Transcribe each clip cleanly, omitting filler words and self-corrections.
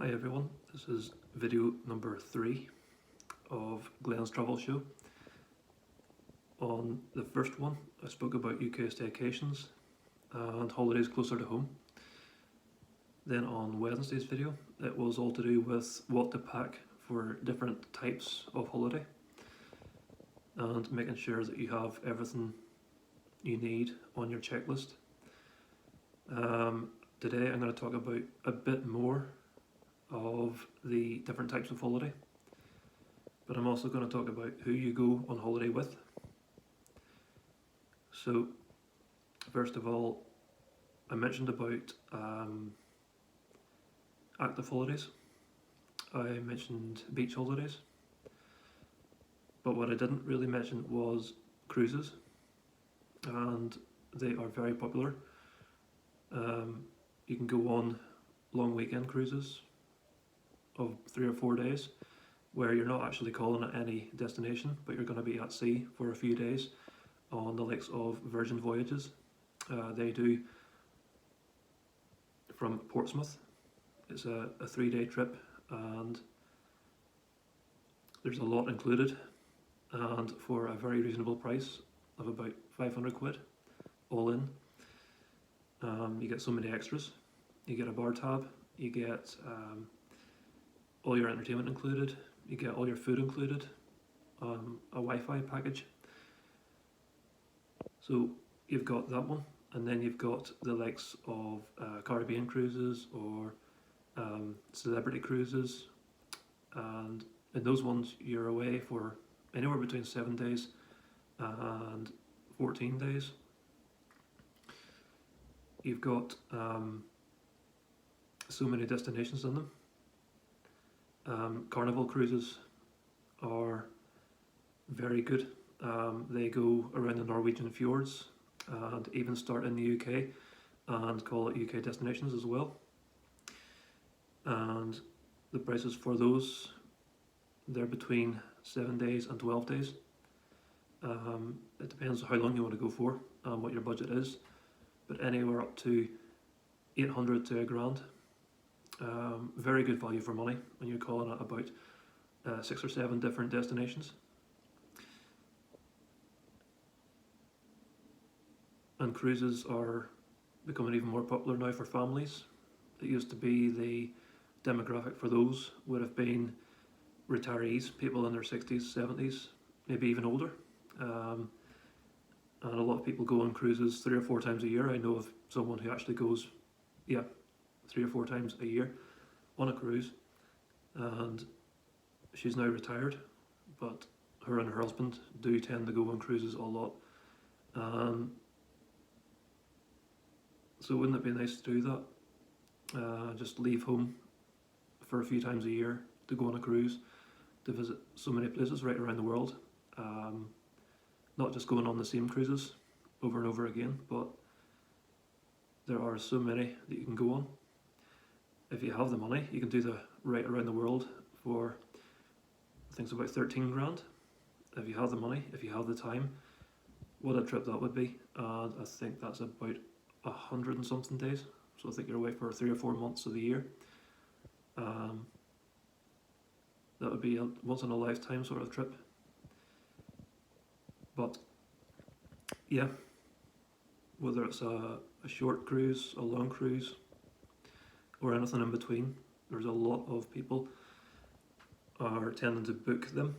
Hi everyone, this is video number 3 of Glenn's Travel Show. On the first one I spoke about UK staycations and holidays closer to home. Then on Wednesday's video it was all to do with what to pack for different types of holiday and making sure that you have everything you need on your checklist. Today I'm going to talk about a bit more of the different types of holiday, but I'm also going to talk about who you go on holiday with. So first of all, I mentioned about active holidays. I mentioned beach holidays, but what I didn't really mention was cruises, and they are very popular. You can go on long weekend cruises of 3 or 4 days where you're not actually calling at any destination, but you're going to be at sea for a few days on the likes of Virgin Voyages. They do from Portsmouth. It's a 3-day trip and there's a lot included, and for a very reasonable price of about 500 quid all in. You get so many extras. You get a bar tab, you get all your entertainment included, you get all your food included, a Wi-Fi package. So you've got that one, and then you've got the likes of Caribbean cruises or celebrity cruises, and in those ones you're away for anywhere between 7 days and 14 days. You've got so many destinations in them. Carnival cruises are very good. They go around the Norwegian fjords and even start in the UK and call it UK destinations as well. And the prices for those, they're between 7 days and 12 days. It depends how long you want to go for and what your budget is, but anywhere up to 800 to £1,000. Very good value for money when you're calling it about 6 or 7 different destinations. And cruises are becoming even more popular now for families. It used to be the demographic for those would have been retirees, people in their 60s, 70s, maybe even older. And a lot of people go on cruises 3 or 4 times a year. I know of someone who actually goes, 3 or 4 times a year on a cruise, and she's now retired, but her and her husband do tend to go on cruises a lot. So wouldn't it be nice to do that? Just leave home for a few times a year to go on a cruise, to visit so many places right around the world. Not just going on the same cruises over and over again, but there are so many that you can go on. If you have the money, you can do the right around the world for, I think it's about 13 grand. If you have the money, if you have the time, what a trip that would be. And I think that's about 100 and something days. So I think you're away for 3 or 4 months of the year. That would be a once in a lifetime sort of trip. But yeah, whether it's a short cruise, a long cruise, or anything in between, there's a lot of people are tending to book them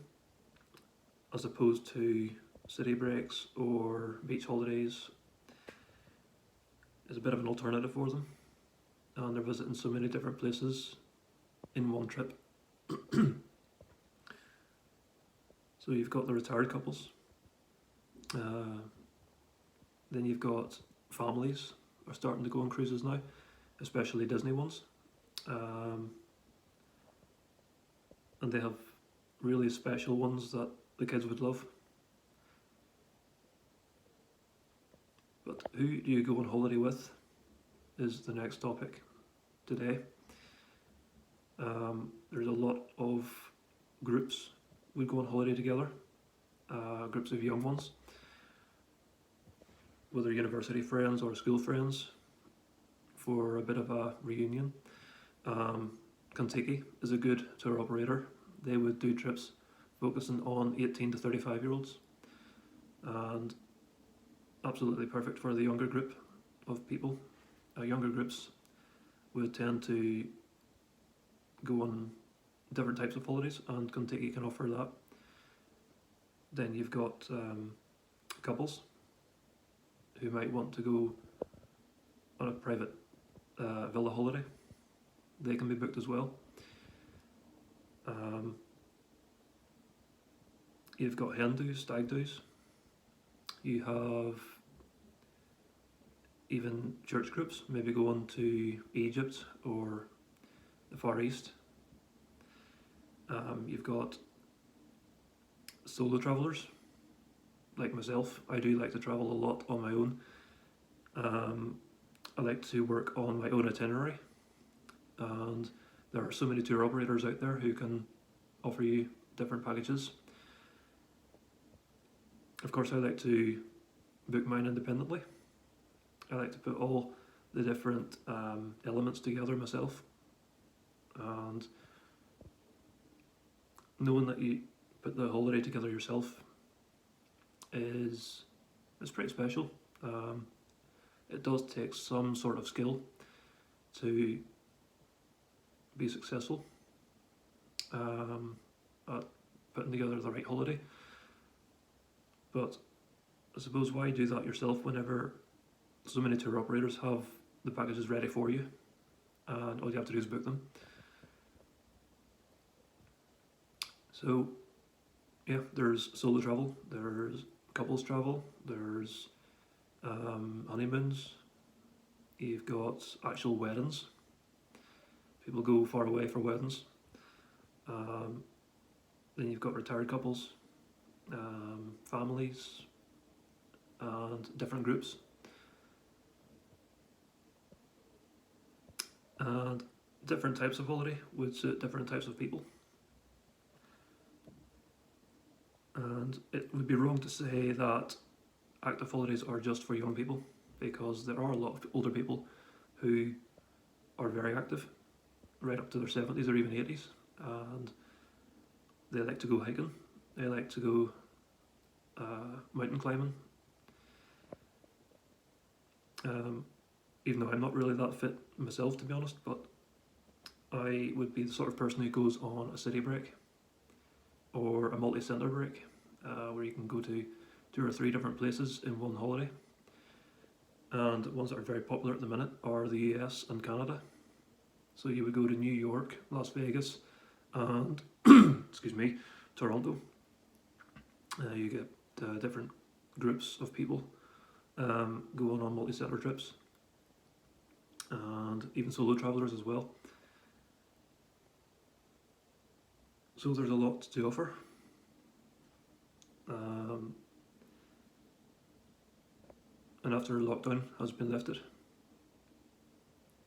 as opposed to city breaks or beach holidays. It's a bit of an alternative for them, and they're visiting so many different places in one trip. So you've got the retired couples, then you've got families are starting to go on cruises now, especially Disney ones, and they have really special ones that the kids would love. But who do you go on holiday with is the next topic today. There's a lot of groups would go on holiday together, groups of young ones, whether university friends or school friends, for a bit of a reunion. Contiki is a good tour operator. They would do trips focusing on 18 to 35 year olds, and absolutely perfect for the younger group of people. Younger groups would tend to go on different types of holidays, and Contiki can offer that. Then you've got couples who might want to go on a private villa holiday. They can be booked as well. You've got hen do's, stag do's. You have even church groups, maybe going to Egypt or the Far East. You've got solo travellers, like myself. I do like to travel a lot on my own. I like to work on my own itinerary, and there are so many tour operators out there who can offer you different packages. Of course, I like to book mine independently. I like to put all the different elements together myself, and knowing that you put the holiday together yourself is pretty special. It does take some sort of skill to be successful at putting together the right holiday. But I suppose why do that yourself whenever so many tour operators have the packages ready for you and all you have to do is book them? So yeah, there's solo travel, there's couples travel, there's honeymoons, you've got actual weddings. People go far away for weddings. Then you've got retired couples, families, and different groups. And different types of holiday would suit different types of people. And it would be wrong to say that active holidays are just for young people, because there are a lot of older people who are very active, right up to their 70s or even 80s, and they like to go hiking, they like to go mountain climbing. Even though I'm not really that fit myself, to be honest, but I would be the sort of person who goes on a city break or a multi-centre break, where you can go to 2 or 3 different places in one holiday. And ones that are very popular at the minute are the US and Canada. So you would go to New York, Las Vegas, and excuse me, Toronto. You get different groups of people going on multi-centre trips, and even solo travellers as well. So there's a lot to offer. And after lockdown has been lifted,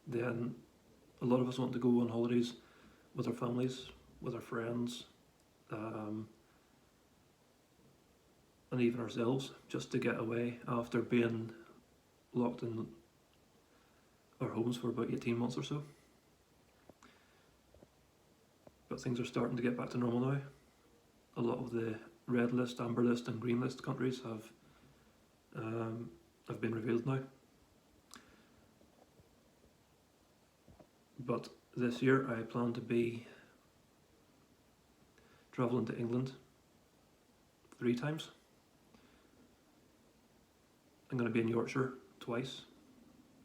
then a lot of us want to go on holidays with our families, with our friends, and even ourselves, just to get away after being locked in our homes for about 18 months or so. But things are starting to get back to normal now. A lot of the red list, amber list and green list countries have been revealed now. But this year I plan to be travelling to England 3 times. I'm going to be in Yorkshire twice,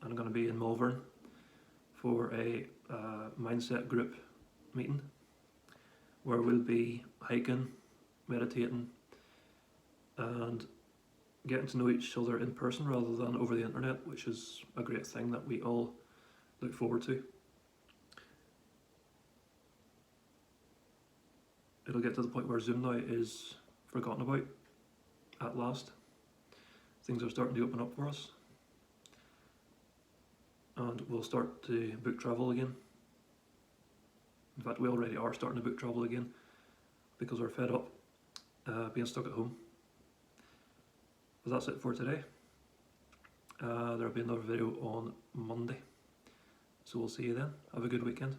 and I'm going to be in Malvern for a mindset group meeting where we'll be hiking, meditating, and getting to know each other in person rather than over the internet, which is a great thing that we all look forward to. It'll get to the point where Zoom now is forgotten about at last. Things are starting to open up for us, and we'll start to book travel again. In fact, we already are starting to book travel again because we're fed up being stuck at home. But that's it for today. There'll be another video on Monday, so we'll see you then. Have a good weekend.